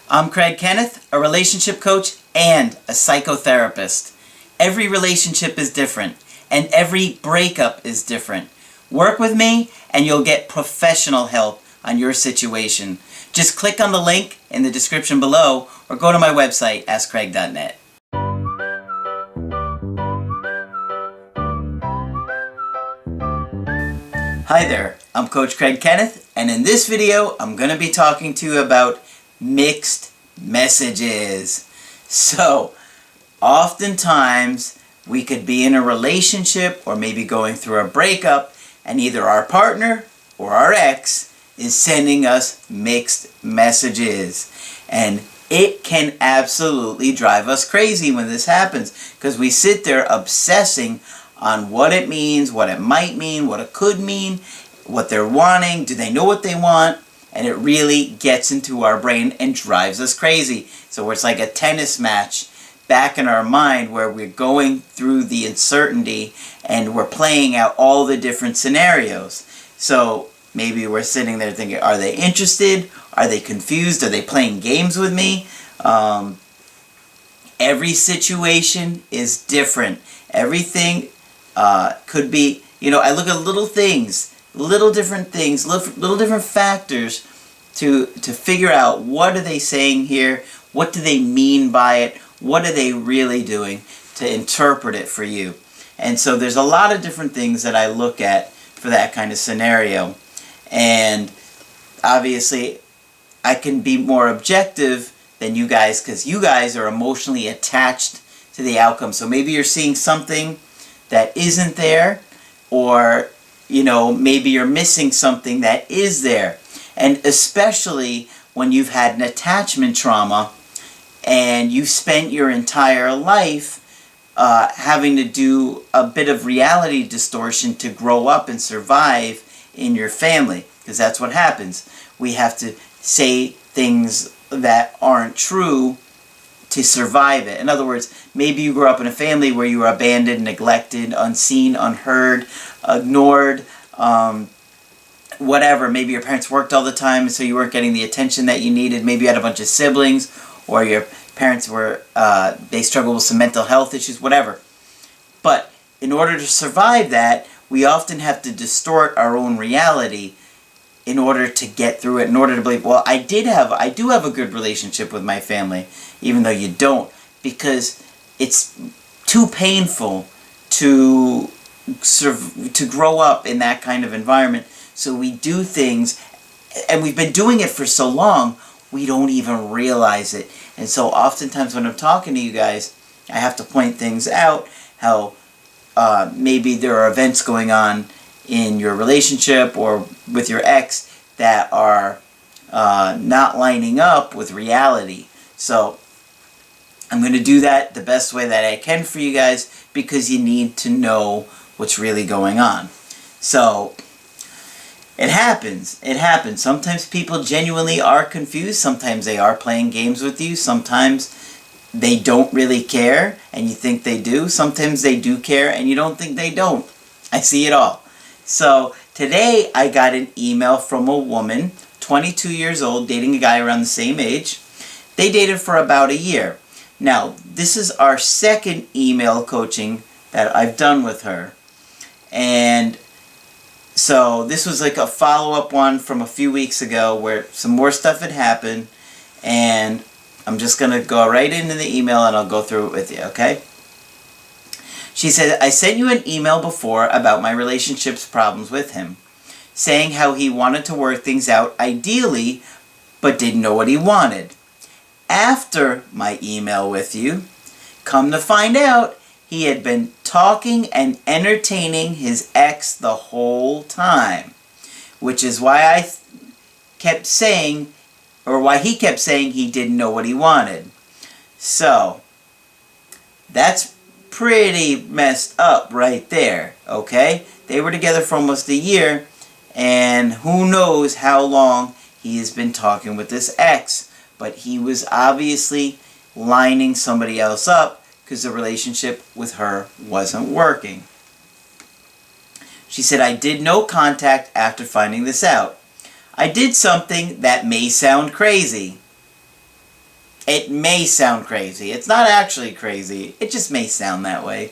I'm Kenneth, a relationship coach and a psychotherapist. Every relationship is different, and every breakup is different. Work with me, and you'll get professional help on your situation. Just click on the link in the description below, or go to my website, askcraig.net. Hi there, I'm Coach Kenneth, and in this video, I'm going to be talking to you about mixed messages. So, oftentimes, we could be in a relationship or maybe going through a breakup, and either our partner or our ex is sending us mixed messages. And it can absolutely drive us crazy when this happens, because we sit there obsessing on what it means, what it might mean, what it could mean, what they're wanting, do they know what they want, and it really gets into our brain and drives us crazy. So it's like a tennis match back in our mind where we're going through the uncertainty and we're playing out all the different scenarios. So maybe we're sitting there thinking, are they interested? Are they confused? Are they playing games with me? Every situation is different. Everything could be, I look at little things, little different things, little different factors to figure out what are they saying here, what do they mean by it, what are they really doing, to interpret it for you. And so there's a lot of different things that I look at for that kind of scenario. And obviously I can be more objective than you guys, because you guys are emotionally attached to the outcome. So maybe you're seeing something that isn't there, or maybe you're missing something that is there. And especially when you've had an attachment trauma and you've spent your entire life having to do a bit of reality distortion to grow up and survive in your family, because that's what happens. We have to say things that aren't true to survive it. In other words, maybe you grew up in a family where you were abandoned, neglected, unseen, unheard, ignored, whatever. Maybe your parents worked all the time, so you weren't getting the attention that you needed. Maybe you had a bunch of siblings, or your parents were, they struggled with some mental health issues, whatever. But in order to survive that, we often have to distort our own reality in order to get through it, in order to believe, well, I do have a good relationship with my family, even though you don't, because it's too painful to grow up in that kind of environment. So we do things, and we've been doing it for so long, we don't even realize it. And so oftentimes when I'm talking to you guys, I have to point things out, how maybe there are events going on in your relationship or with your ex that are not lining up with reality. So I'm going to do that the best way that I can for you guys, because you need to know what's really going on. So it happens. It happens. Sometimes people genuinely are confused. Sometimes they are playing games with you. Sometimes they don't really care and you think they do. Sometimes they do care and you don't think they don't. I see it all. So today I got an email from a woman, 22 years old, dating a guy around the same age. They dated for about a year. Now, this is our second email coaching that I've done with her. And so this was like a follow-up one from a few weeks ago where some more stuff had happened. And I'm just going to go right into the email and I'll go through it with you, okay? She said, I sent you an email before about my relationship's problems with him, saying how he wanted to work things out ideally, but didn't know what he wanted. After my email with you, come to find out, he had been talking and entertaining his ex the whole time, which is why I kept saying, or why he kept saying he didn't know what he wanted. So, that's pretty messed up right there, okay? They were together for almost a year, and who knows how long he has been talking with this ex. But he was obviously lining somebody else up because the relationship with her wasn't working. She said, I did no contact after finding this out. I did something that may sound crazy. It may sound crazy. It's not actually crazy. It just may sound that way.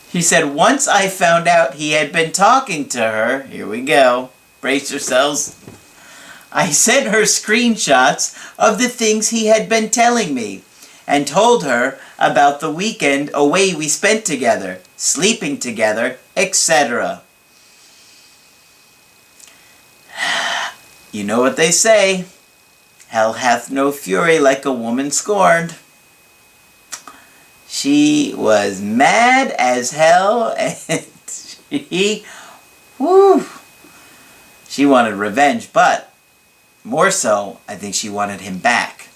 He said, once I found out he had been talking to her, here we go, brace yourselves, I sent her screenshots of the things he had been telling me and told her about the weekend away we spent together, sleeping together, etc. You know what they say, hell hath no fury like a woman scorned. She was mad as hell, and she wanted revenge, but more so, I think she wanted him back.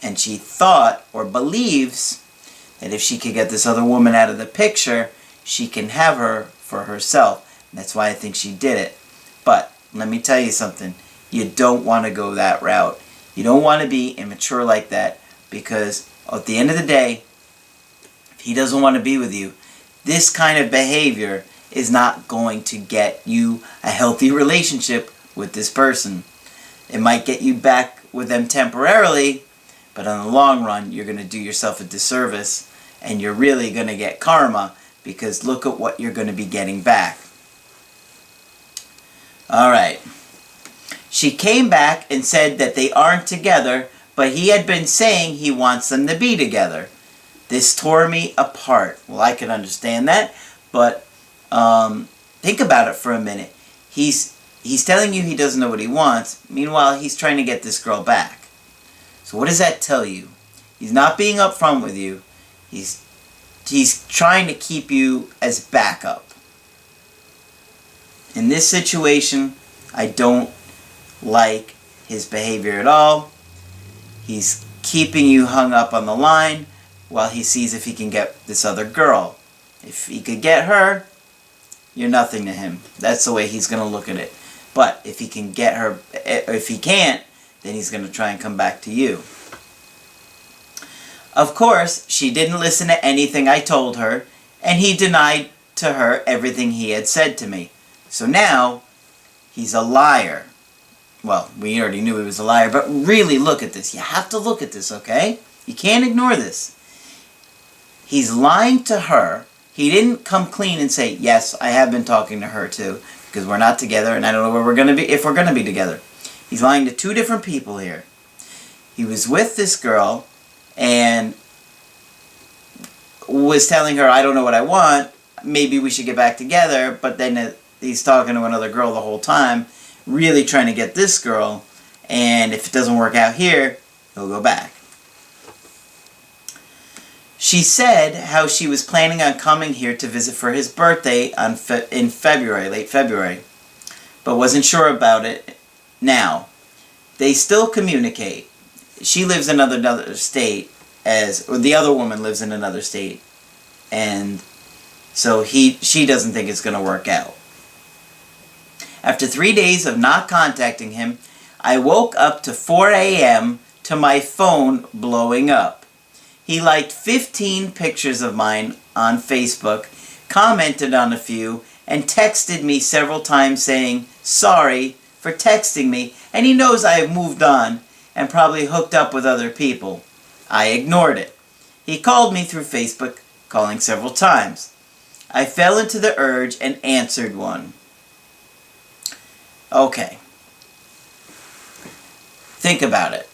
And she thought, or believes, that if she could get this other woman out of the picture, she can have her for herself. And that's why I think she did it. But, let me tell you something. You don't want to go that route. You don't want to be immature like that, because at the end of the day, if he doesn't want to be with you, this kind of behavior is not going to get you a healthy relationship with this person. It might get you back with them temporarily, but in the long run, you're going to do yourself a disservice, and you're really going to get karma, because look at what you're going to be getting back. Alright. She came back and said that they aren't together, but he had been saying he wants them to be together. This tore me apart. Well, I can understand that, but think about it for a minute. He's telling you he doesn't know what he wants. Meanwhile, he's trying to get this girl back. So what does that tell you? He's not being upfront with you. He's trying to keep you as backup. In this situation, I don't like his behavior at all. He's keeping you hung up on the line while he sees if he can get this other girl. If he could get her, you're nothing to him. That's the way he's going to look at it. But if he can get her, if he can't, then he's going to try and come back to you. Of course, she didn't listen to anything I told her, and he denied to her everything he had said to me. So now, he's a liar. Well, we already knew he was a liar, but really look at this. You have to look at this, okay? You can't ignore this. He's lying to her. He didn't come clean and say, yes, I have been talking to her too, because we're not together, and I don't know where we're going to be, if we're going to be together. He's lying to two different people here. He was with this girl, and was telling her, I don't know what I want, maybe we should get back together, but then he's talking to another girl the whole time, really trying to get this girl, and if it doesn't work out here, he'll go back. She said how she was planning on coming here to visit for his birthday in February, late February, but wasn't sure about it now. They still communicate. She lives in another state, or the other woman lives in another state, and so she doesn't think it's going to work out. After 3 days of not contacting him, I woke up to 4 a.m. to my phone blowing up. He liked 15 pictures of mine on Facebook, commented on a few, and texted me several times saying, sorry for texting me, and he knows I have moved on and probably hooked up with other people. I ignored it. He called me through Facebook, calling several times. I fell into the urge and answered one. Okay. Think about it.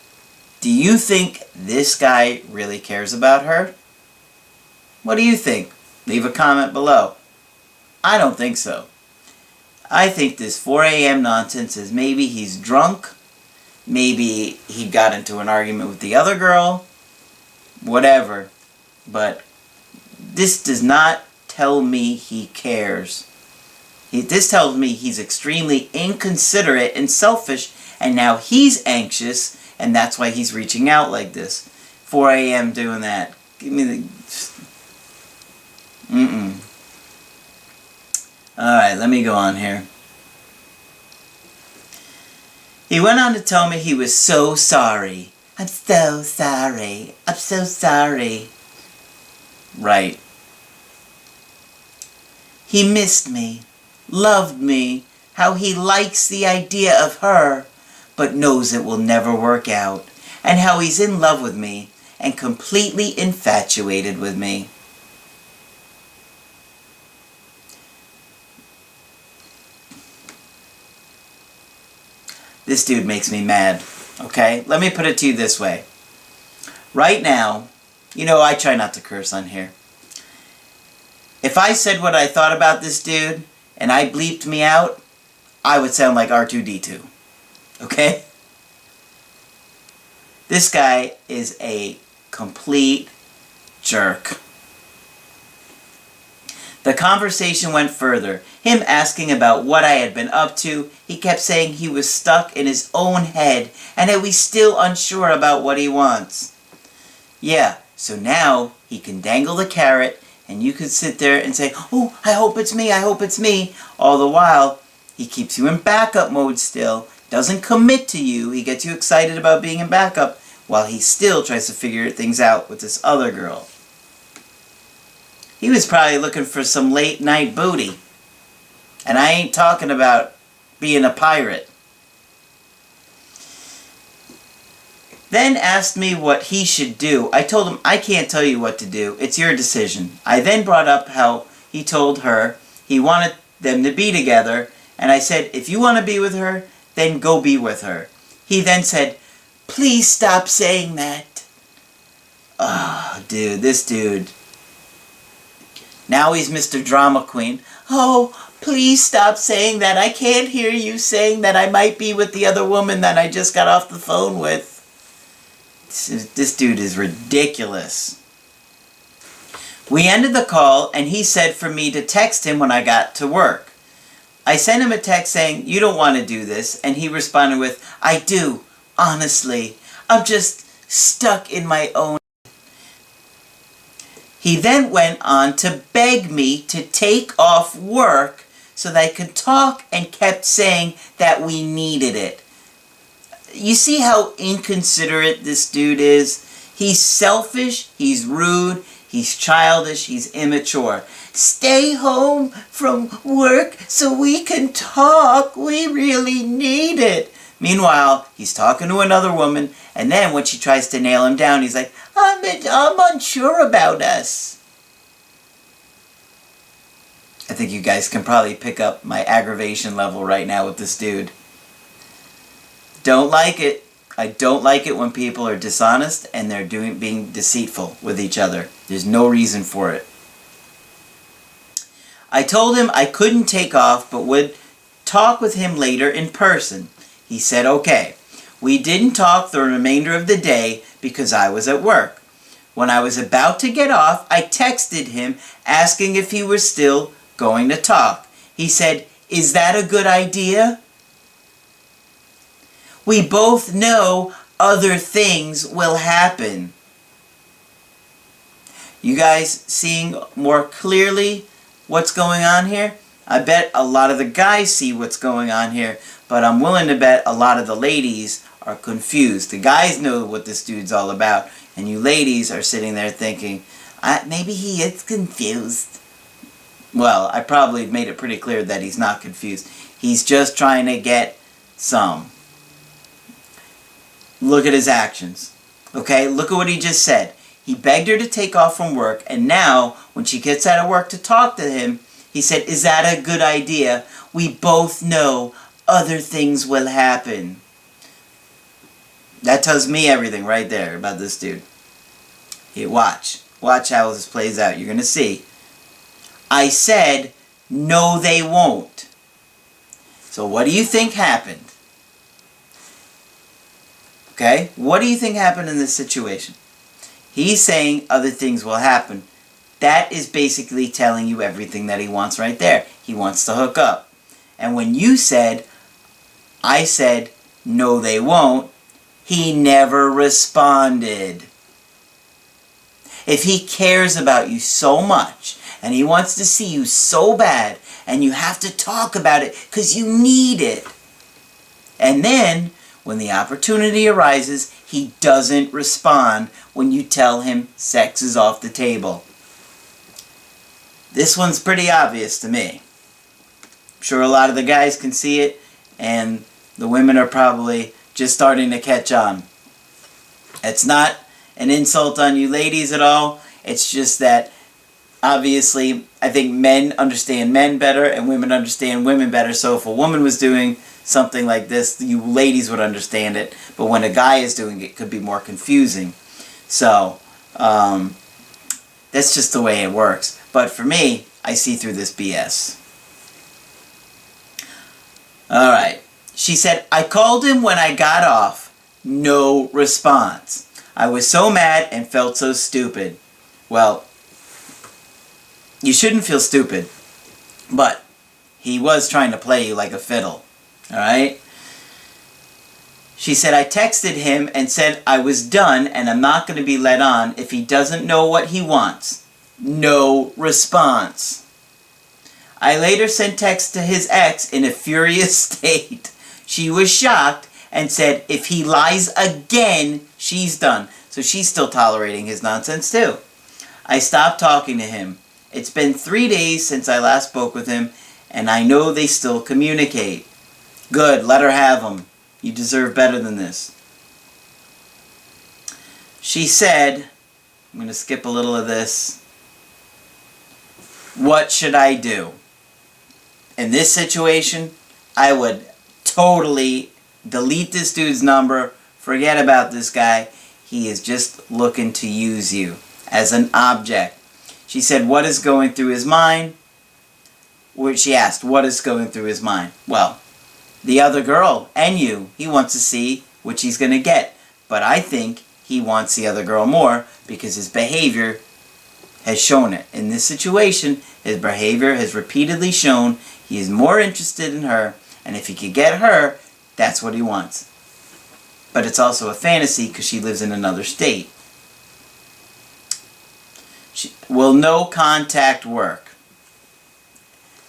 Do you think this guy really cares about her? What do you think? Leave a comment below. I don't think so. I think this 4 a.m. nonsense is maybe he's drunk, maybe he got into an argument with the other girl, whatever. But this does not tell me he cares. This tells me he's extremely inconsiderate and selfish, and now he's anxious, and that's why he's reaching out like this. 4 a.m. doing that. Give me the... Alright, let me go on here. He went on to tell me he was so sorry. I'm so sorry. I'm so sorry. Right. He missed me, loved me, how he likes the idea of her, but knows it will never work out, and how he's in love with me and completely infatuated with me. This dude makes me mad, okay? Let me put it to you this way. Right now, I try not to curse on here. If I said what I thought about this dude and I bleeped me out, I would sound like R2-D2, okay? This guy is a complete jerk. The conversation went further. Him asking about what I had been up to. He kept saying he was stuck in his own head and that he's still unsure about what he wants. Yeah, so now he can dangle the carrot and you can sit there and say, oh, I hope it's me, I hope it's me. All the while, he keeps you in backup mode still. Doesn't commit to you. He gets you excited about being in backup while he still tries to figure things out with this other girl. He was probably looking for some late night booty. And I ain't talking about being a pirate. Then asked me what he should do. I told him, I can't tell you what to do. It's your decision. I then brought up how he told her he wanted them to be together. And I said, if you want to be with her, then go be with her. He then said, please stop saying that. Oh, dude, this dude. Now he's Mr. Drama Queen. Oh, please stop saying that. I can't hear you saying that I might be with the other woman that I just got off the phone with. This dude is ridiculous. We ended the call and he said for me to text him when I got to work. I sent him a text saying, you don't want to do this. And he responded with, I do, honestly. I'm just stuck in my own. He then went on to beg me to take off work so that I could talk and kept saying that we needed it. You see how inconsiderate this dude is? He's selfish, he's rude, he's childish, he's immature. Stay home from work so we can talk. We really need it. Meanwhile, he's talking to another woman, and then when she tries to nail him down, he's like, I'm unsure about us. I think you guys can probably pick up my aggravation level right now with this dude. Don't like it. I don't like it when people are dishonest and they're being deceitful with each other. There's no reason for it. I told him I couldn't take off but would talk with him later in person. He said okay. We didn't talk the remainder of the day because I was at work. When I was about to get off, I texted him asking if he was still going to talk. He said, is that a good idea? We both know other things will happen. You guys seeing more clearly what's going on here? I bet a lot of the guys see what's going on here, but I'm willing to bet a lot of the ladies are confused. The guys know what this dude's all about, and you ladies are sitting there thinking, maybe he is confused. Well, I probably made it pretty clear that he's not confused. He's just trying to get some. Look at his actions. Okay, look at what he just said. He begged her to take off from work, and now, when she gets out of work to talk to him, he said, is that a good idea? We both know other things will happen. That tells me everything right there about this dude. Here, watch. Watch how this plays out. You're going to see. I said, no they won't. So what do you think happened? Okay? What do you think happened in this situation? He's saying other things will happen. That is basically telling you everything that he wants right there. He wants to hook up. And when you said, I said, no they won't, he never responded. If he cares about you so much, and he wants to see you so bad, and you have to talk about it because you need it. And then, when the opportunity arises, he doesn't respond when you tell him sex is off the table. This one's pretty obvious to me. I'm sure a lot of the guys can see it, and the women are probably just starting to catch on. It's not an insult on you ladies at all. It's just that obviously I think men understand men better and women understand women better. So if a woman was doing something like this, you ladies would understand it. But when a guy is doing it, it could be more confusing. So that's just the way it works. But for me, I see through this BS. Alright. She said, I called him when I got off. No response. I was so mad and felt so stupid. Well, you shouldn't feel stupid. But he was trying to play you like a fiddle. Alright? She said, I texted him and said I was done and I'm not going to be let on if he doesn't know what he wants. No response. I later sent text to his ex in a furious state. She was shocked and said if he lies again, she's done. So she's still tolerating his nonsense too. I stopped talking to him. It's been 3 days since I last spoke with him and I know they still communicate. Good, let her have him. You deserve better than this. She said, I'm going to skip a little of this. What should I do? In this situation, I would totally delete this dude's number. Forget about this guy. He is just looking to use you as an object. She said, what is going through his mind? She asked, what is going through his mind? Well, the other girl and you. He wants to see what he's going to get. But I think he wants the other girl more because his behavior has shown it. In this situation, his behavior has repeatedly shown he is more interested in her. And if he could get her, that's what he wants. But it's also a fantasy because she lives in another state. Will no contact work?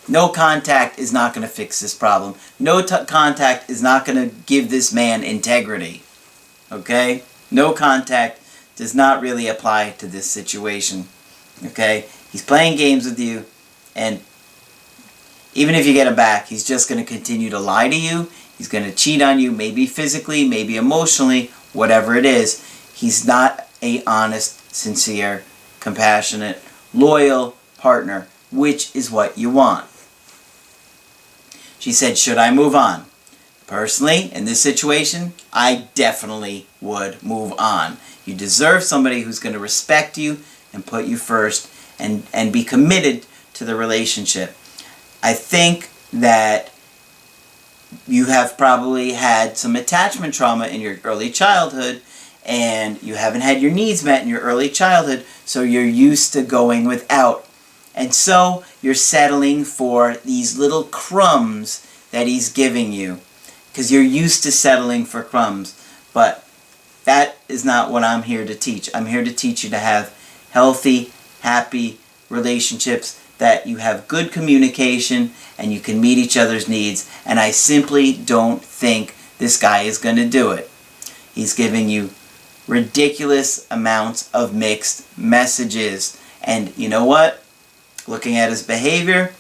No contact is not going to fix this problem. No contact is not going to give this man integrity. Okay? No contact does not really apply to this situation. Okay? He's playing games with you, and even if you get him back, he's just going to continue to lie to you. He's going to cheat on you, maybe physically, maybe emotionally, whatever it is. He's not an honest, sincere, compassionate, loyal partner, which is what you want. She said, should I move on? Personally, in this situation, I definitely would move on. You deserve somebody who's going to respect you and put you first and be committed to the relationship. I think that you have probably had some attachment trauma in your early childhood and you haven't had your needs met in your early childhood, so you're used to going without. And so you're settling for these little crumbs that he's giving you because you're used to settling for crumbs. But that is not what I'm here to teach. I'm here to teach you to have healthy, happy relationships, that you have good communication and you can meet each other's needs. And I simply don't think this guy is going to do it. He's giving you ridiculous amounts of mixed messages. And you know what? Looking at his behavior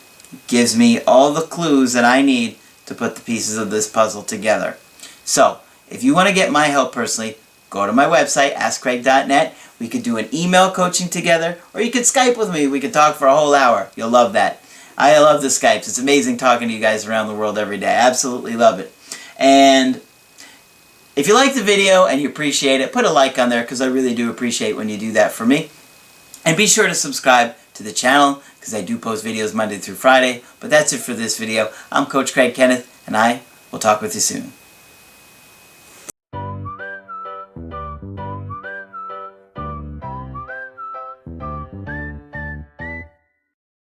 gives me all the clues that I need to put the pieces of this puzzle together. So, if you want to get my help personally, go to my website, askcraig.net. We could do an email coaching together, or you could Skype with me. We could talk for a whole hour. You'll love that. I love the Skypes. It's amazing talking to you guys around the world every day. I absolutely love it. And if you like the video and you appreciate it, put a like on there because I really do appreciate when you do that for me. And be sure to subscribe to the channel because I do post videos Monday through Friday. But that's it for this video. I'm Coach Craig Kenneth, and I will talk with you soon.